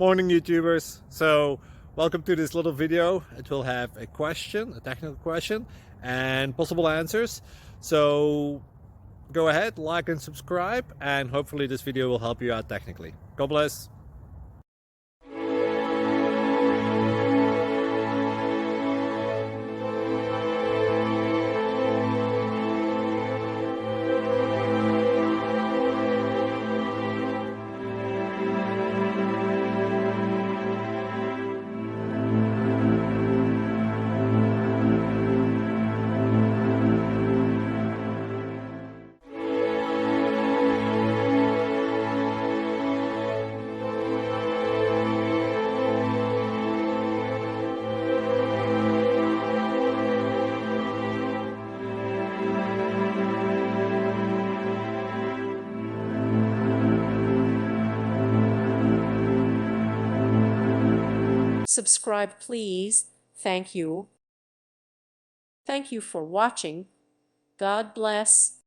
Morning YouTubers. So welcome to this little video. It will have a question, a technical question, and possible answers. So go ahead, like and subscribe, and hopefully this video will help you out technically. God bless. Subscribe, please. Thank you. Thank you for watching. God bless.